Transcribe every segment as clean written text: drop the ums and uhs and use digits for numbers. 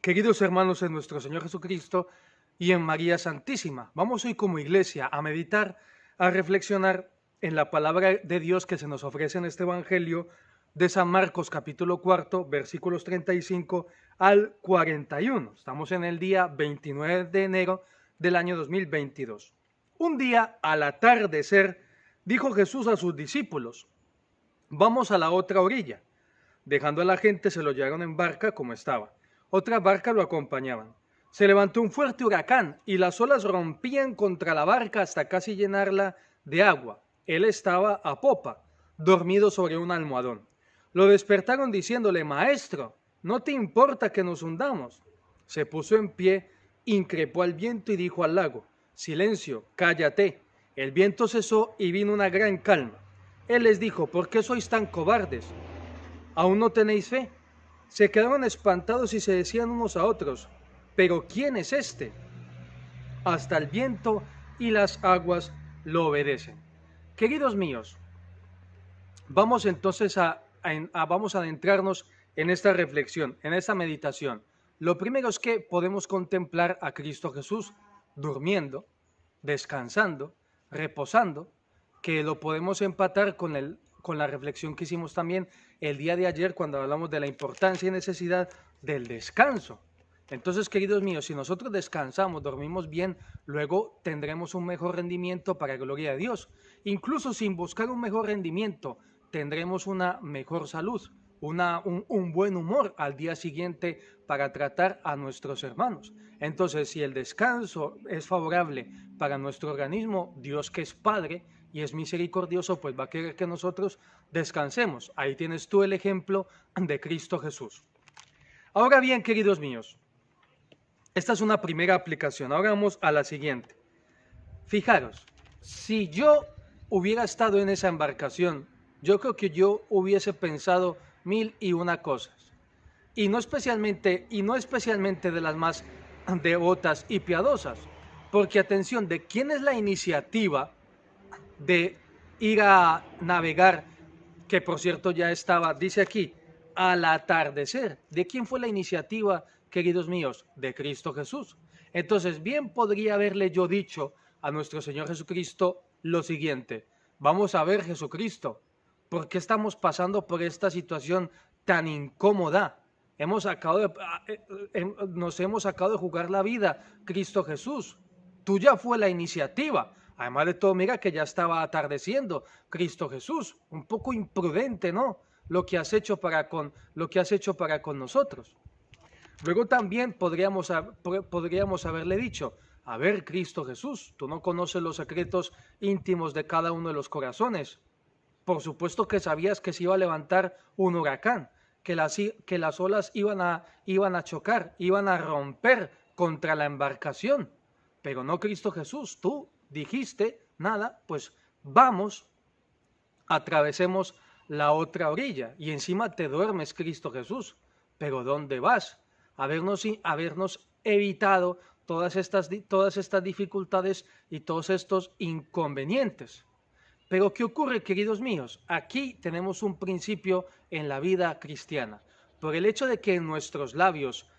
Queridos hermanos en nuestro Señor Jesucristo y en María Santísima, vamos hoy como iglesia a meditar, a reflexionar en la palabra de Dios que se nos ofrece en este Evangelio de San Marcos capítulo 4, versículos 35 al 41. Estamos en el día 29 de enero del año 2022. Un día al atardecer dijo Jesús a sus discípulos: vamos a la otra orilla. Dejando a la gente, se lo llevaron en barca como estaba. Otras barcas lo acompañaban. Se levantó un fuerte huracán y las olas rompían contra la barca hasta casi llenarla de agua. Él estaba a popa, dormido sobre un almohadón. Lo despertaron diciéndole: Maestro, ¿no te importa que nos hundamos? Se puso en pie, increpó al viento y dijo al lago: Silencio, cállate. El viento cesó y vino una gran calma. Él les dijo: ¿por qué sois tan cobardes? ¿Aún no tenéis fe? Se quedaron espantados y se decían unos a otros: ¿pero quién es este? Hasta el viento y las aguas lo obedecen. Queridos míos, vamos entonces vamos a adentrarnos en esta reflexión, en esta meditación. Lo primero es que podemos contemplar a Cristo Jesús durmiendo, descansando, reposando, que lo podemos empatar con la reflexión que hicimos también el día de ayer cuando hablamos de la importancia y necesidad del descanso. Entonces, queridos míos, si nosotros descansamos, dormimos bien, luego tendremos un mejor rendimiento para gloria de Dios. Incluso sin buscar un mejor rendimiento, tendremos una mejor salud, un buen humor al día siguiente para tratar a nuestros hermanos. Entonces, si el descanso es favorable para nuestro organismo, Dios, que es Padre y es misericordioso, pues va a querer que nosotros descansemos. Ahí tienes tú el ejemplo de Cristo Jesús. Ahora bien, queridos míos, esta es una primera aplicación. Ahora vamos a la siguiente. Fijaros, si yo hubiera estado en esa embarcación, yo creo que yo hubiese pensado mil y una cosas. Y no especialmente de las más devotas y piadosas. Porque atención, ¿de quién es la iniciativa de ir a navegar? Que por cierto ya estaba, dice aquí, al atardecer. ¿De quién fue la iniciativa, queridos míos? De Cristo Jesús. Entonces, bien podría haberle yo dicho a nuestro Señor Jesucristo lo siguiente: vamos a ver, Jesucristo, ¿por qué estamos pasando por esta situación tan incómoda? Nos hemos sacado de jugar la vida, Cristo Jesús. Tuya fue la iniciativa. Además de todo, mira que ya estaba atardeciendo, Cristo Jesús. Un poco imprudente, ¿no? Lo que has hecho para con nosotros. Luego también podríamos haberle dicho: a ver, Cristo Jesús, tú no conoces los secretos íntimos de cada uno de los corazones. Por supuesto que sabías que se iba a levantar un huracán, que las olas iban a chocar, iban a romper contra la embarcación. Pero no, Cristo Jesús, tú dijiste: nada, pues vamos, atravesemos la otra orilla. Y encima te duermes, Cristo Jesús. Pero ¿dónde vas? Habernos evitado todas estas dificultades y todos estos inconvenientes. Pero ¿qué ocurre, queridos míos? Aquí tenemos un principio en la vida cristiana. Por el hecho de que en nuestros labios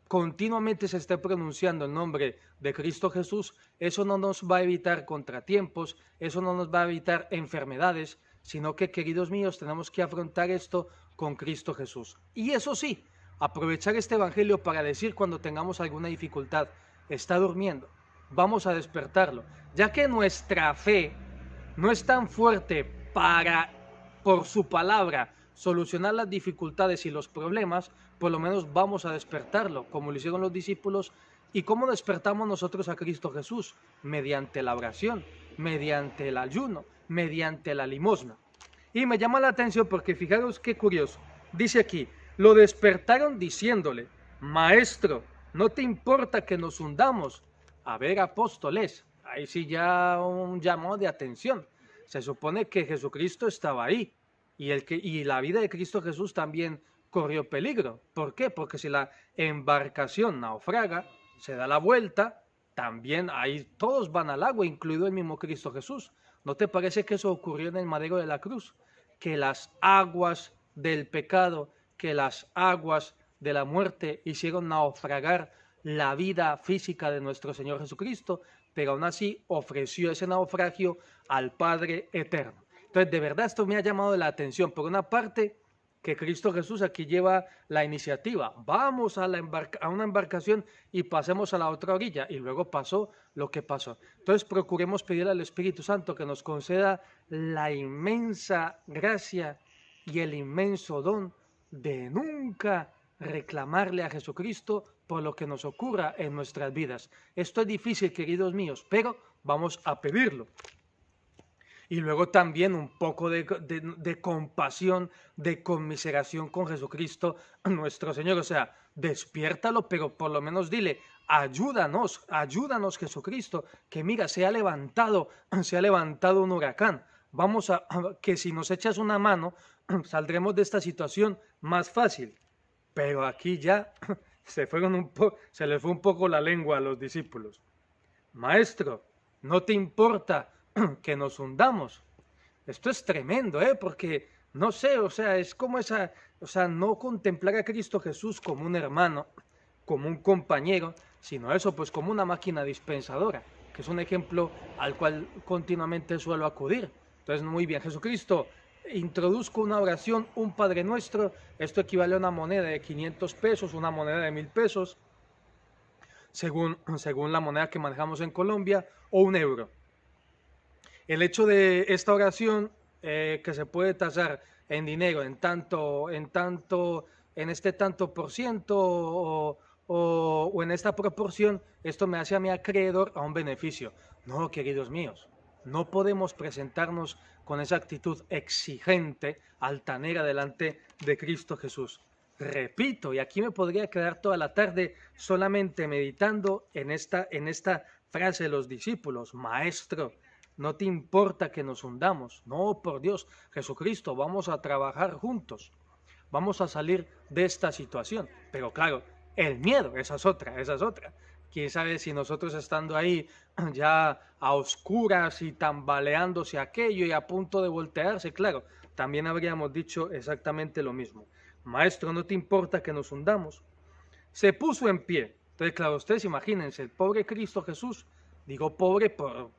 continuamente se esté pronunciando el nombre de Cristo Jesús, eso no nos va a evitar contratiempos, eso no nos va a evitar enfermedades, sino que, queridos míos, tenemos que afrontar esto con Cristo Jesús. Y eso sí, aprovechar este evangelio para decir cuando tengamos alguna dificultad: está durmiendo, vamos a despertarlo, ya que nuestra fe no es tan fuerte para, por su palabra, solucionar las dificultades y los problemas. Por lo menos vamos a despertarlo, como lo hicieron los discípulos. ¿Y cómo despertamos nosotros a Cristo Jesús? Mediante la oración, mediante el ayuno, mediante la limosna. Y me llama la atención porque fijaros qué curioso. Dice aquí: lo despertaron diciéndole: Maestro, ¿no te importa que nos hundamos? A ver, apóstoles, ahí sí ya un llamado de atención. Se supone que Jesucristo estaba ahí y la vida de Cristo Jesús también corrió peligro. ¿Por qué? Porque si la embarcación naufraga, se da la vuelta, también ahí todos van al agua, incluido el mismo Cristo Jesús. ¿No te parece que eso ocurrió en el madero de la cruz? Que las aguas del pecado, que las aguas de la muerte hicieron naufragar la vida física de nuestro Señor Jesucristo, pero aún así ofreció ese naufragio al Padre eterno. Entonces, de verdad, esto me ha llamado la atención. Por una parte, que Cristo Jesús aquí lleva la iniciativa. Vamos a una embarcación y pasemos a la otra orilla. Y luego pasó lo que pasó. Entonces, procuremos pedir al Espíritu Santo que nos conceda la inmensa gracia y el inmenso don de nunca reclamarle a Jesucristo por lo que nos ocurra en nuestras vidas. Esto es difícil, queridos míos, pero vamos a pedirlo. Y luego también un poco de compasión, de conmiseración con Jesucristo, nuestro Señor. O sea, despiértalo, pero por lo menos dile, ayúdanos, ayúdanos Jesucristo, que mira, se ha levantado un huracán. Vamos que si nos echas una mano, saldremos de esta situación más fácil. Pero aquí ya se les fue un poco la lengua a los discípulos. Maestro, ¿no te importa que nos hundamos? Esto es tremendo, porque no sé, o sea, es como no contemplar a Cristo Jesús como un hermano, como un compañero, sino eso, pues como una máquina dispensadora, que es un ejemplo al cual continuamente suelo acudir. Entonces, muy bien, Jesucristo, introduzco una oración, un Padre Nuestro, esto equivale a una moneda de 500 pesos, una moneda de 1000 pesos, según la moneda que manejamos en Colombia, o un euro. El hecho de esta oración, que se puede tasar en dinero, en este tanto por ciento o en esta proporción, esto me hace a mi acreedor a un beneficio. No, queridos míos, no podemos presentarnos con esa actitud exigente, altanera delante de Cristo Jesús. Repito, y aquí me podría quedar toda la tarde solamente meditando en esta frase de los discípulos. Maestro, ¿no te importa que nos hundamos? No, por Dios, Jesucristo, vamos a trabajar juntos. Vamos a salir de esta situación. Pero claro, el miedo, esa es otra. Quién sabe si nosotros estando ahí ya a oscuras y tambaleándose aquello y a punto de voltearse, claro, también habríamos dicho exactamente lo mismo. Maestro, ¿no te importa que nos hundamos? Se puso en pie. Entonces, claro, ustedes imagínense, el pobre Cristo Jesús, digo pobre por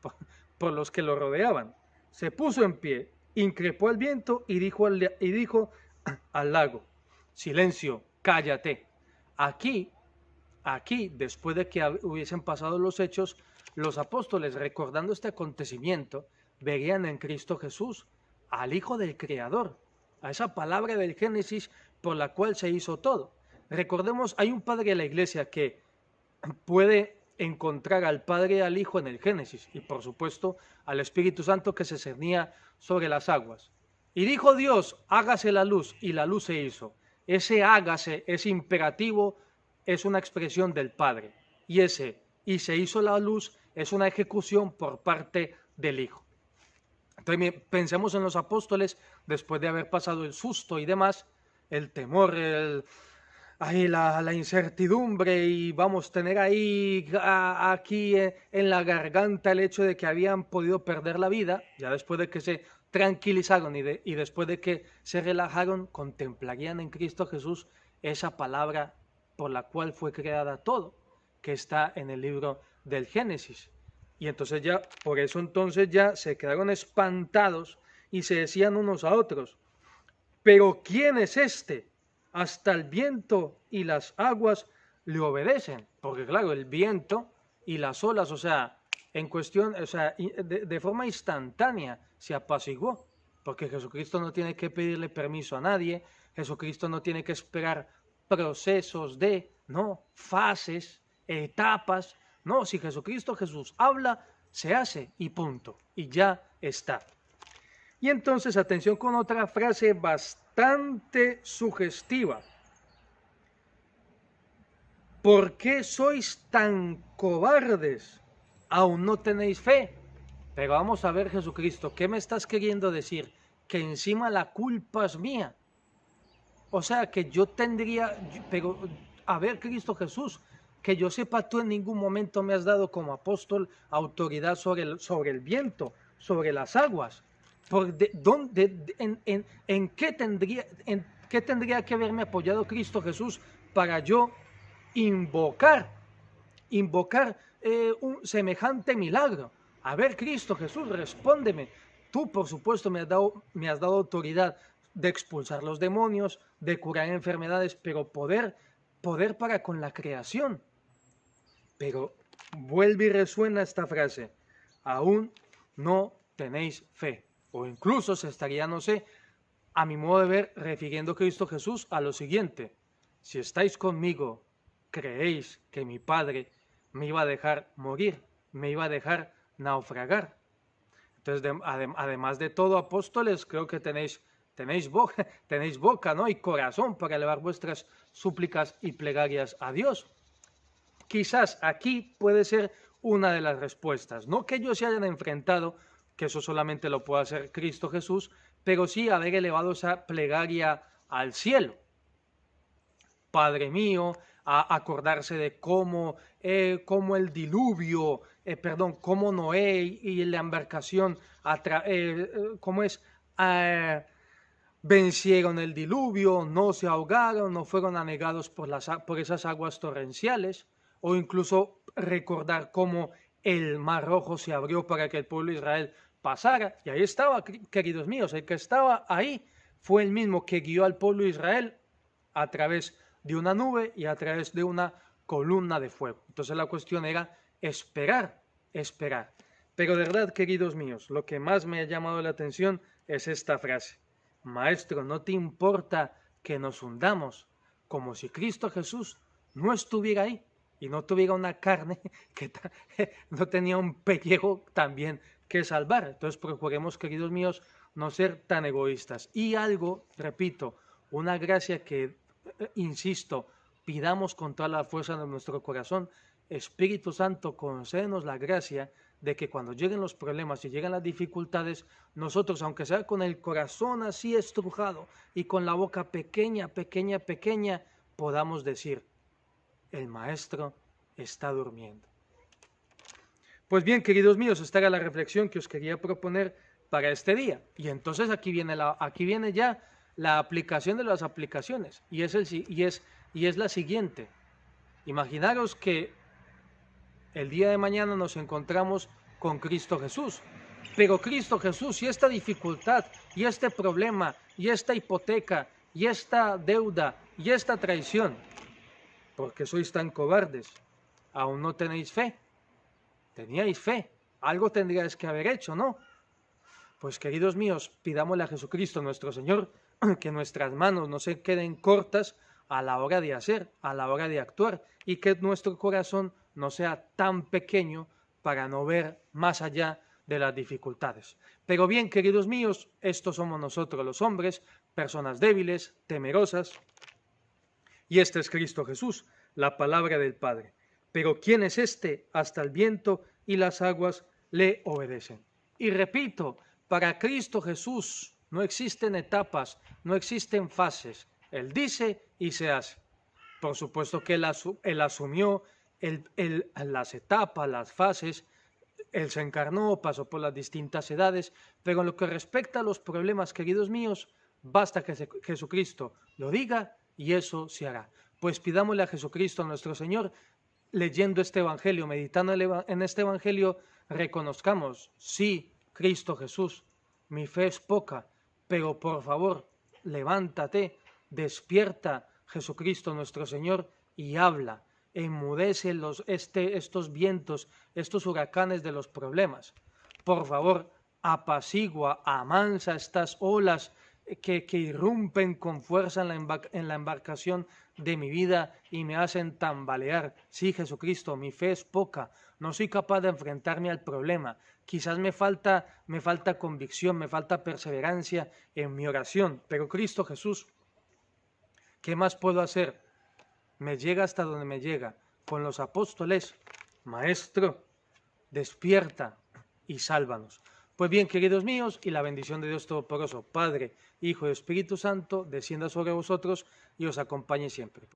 los que lo rodeaban, se puso en pie, increpó al viento y dijo al lago, silencio, cállate. Aquí, después de que hubiesen pasado los hechos, los apóstoles, recordando este acontecimiento, verían en Cristo Jesús al Hijo del Creador, a esa palabra del Génesis por la cual se hizo todo. Recordemos, hay un padre de la iglesia que puede encontrar al Padre y al Hijo en el Génesis, y por supuesto al Espíritu Santo que se cernía sobre las aguas. Y dijo Dios, hágase la luz, y la luz se hizo. Ese hágase, ese imperativo, es una expresión del Padre, y se hizo la luz, es una ejecución por parte del Hijo. Entonces pensemos en los apóstoles, después de haber pasado el susto y demás, el temor, la incertidumbre, y vamos a tener aquí en la garganta el hecho de que habían podido perder la vida, ya después de que se tranquilizaron y después de que se relajaron, contemplarían en Cristo Jesús esa palabra por la cual fue creada todo, que está en el libro del Génesis. Y entonces por eso entonces ya se quedaron espantados y se decían unos a otros, ¿pero quién es este? Hasta el viento y las aguas le obedecen, porque claro, el viento y las olas, en cuestión, de forma instantánea se apaciguó, porque Jesucristo no tiene que pedirle permiso a nadie, Jesucristo no tiene que esperar procesos fases, etapas, no, si Jesús habla, se hace y punto, y ya está. Y entonces, atención con otra frase bastante sugestiva. ¿Por qué sois tan cobardes? ¿Aún no tenéis fe? Pero vamos a ver, Jesucristo, ¿qué me estás queriendo decir? Que encima la culpa es mía. O sea, que yo tendría, pero a ver, Cristo Jesús, que yo sepa, tú en ningún momento me has dado como apóstol autoridad sobre el viento, sobre las aguas. ¿En qué tendría que haberme apoyado Cristo Jesús para yo invocar un semejante milagro. A ver, Cristo Jesús, respóndeme. Tú, por supuesto, me has dado autoridad de expulsar los demonios, de curar enfermedades, pero poder para con la creación. Pero vuelve y resuena esta frase: aún no tenéis fe. O incluso se estaría, no sé, a mi modo de ver, refiriendo Cristo Jesús a lo siguiente: si estáis conmigo, creéis que mi Padre me iba a dejar morir, me iba a dejar naufragar. Entonces, además de todo, apóstoles, creo que tenéis boca, ¿no? Y corazón para elevar vuestras súplicas y plegarias a Dios. Quizás aquí puede ser una de las respuestas. No que ellos se hayan enfrentado, que eso solamente lo puede hacer Cristo Jesús, pero sí haber elevado esa plegaria al cielo. Padre mío, a acordarse de cómo el diluvio, cómo Noé y la embarcación, vencieron el diluvio, no se ahogaron, no fueron anegados por esas aguas torrenciales, o incluso recordar cómo el Mar Rojo se abrió para que el pueblo de Israel pasara. Y ahí estaba, queridos míos, el que estaba ahí fue el mismo que guió al pueblo de Israel a través de una nube y a través de una columna de fuego. Entonces la cuestión era esperar. Pero de verdad, queridos míos, lo que más me ha llamado la atención es esta frase: Maestro, ¿no te importa que nos hundamos? Como si Cristo Jesús no estuviera ahí y no tuviera una carne que no tenía un pellejo también que salvar. Entonces procuremos, queridos míos, no ser tan egoístas. Y algo, repito, una gracia que, insisto, pidamos con toda la fuerza de nuestro corazón: Espíritu Santo, concédenos la gracia de que cuando lleguen los problemas y lleguen las dificultades, nosotros, aunque sea con el corazón así estrujado y con la boca pequeña, podamos decir: el Maestro está durmiendo. Pues bien, queridos míos, esta era la reflexión que os quería proponer para este día. Y entonces aquí viene ya la aplicación de las aplicaciones, y es la siguiente. Imaginaros que el día de mañana nos encontramos con Cristo Jesús, pero Cristo Jesús, y esta dificultad, y este problema, y esta hipoteca, y esta deuda, y esta traición, ¿por qué sois tan cobardes? ¿Aún no tenéis fe? Teníais fe, algo tendríais que haber hecho, ¿no? Pues, queridos míos, pidámosle a Jesucristo nuestro Señor que nuestras manos no se queden cortas a la hora de hacer, a la hora de actuar, y que nuestro corazón no sea tan pequeño para no ver más allá de las dificultades. Pero bien, queridos míos, estos somos nosotros los hombres, personas débiles, temerosas, y este es Cristo Jesús, la palabra del Padre. Pero ¿quién es este? Hasta el viento y las aguas le obedecen. Y repito, para Cristo Jesús no existen etapas, no existen fases. Él dice y se hace. Por supuesto que él asumió las etapas, las fases. Él se encarnó, pasó por las distintas edades, pero en lo que respecta a los problemas, queridos míos, basta que Jesucristo lo diga y eso se hará. Pues pidámosle a Jesucristo, nuestro Señor, leyendo este Evangelio, meditando en este Evangelio, reconozcamos: sí, Cristo Jesús, mi fe es poca, pero por favor, levántate, despierta, Jesucristo nuestro Señor, y habla, enmudece estos vientos, estos huracanes de los problemas. Por favor, apacigua, amansa estas olas que irrumpen con fuerza en la embarcación de mi vida y me hacen tambalear. Sí, Jesucristo, mi fe es poca, no soy capaz de enfrentarme al problema. Quizás me falta convicción, me falta perseverancia en mi oración, pero Cristo Jesús, ¿qué más puedo hacer? Me llega hasta donde me llega. Con los apóstoles: Maestro, despierta y sálvanos. Pues bien, queridos míos, y la bendición de Dios Todopoderoso, Padre, Hijo y Espíritu Santo, descienda sobre vosotros y os acompañe siempre.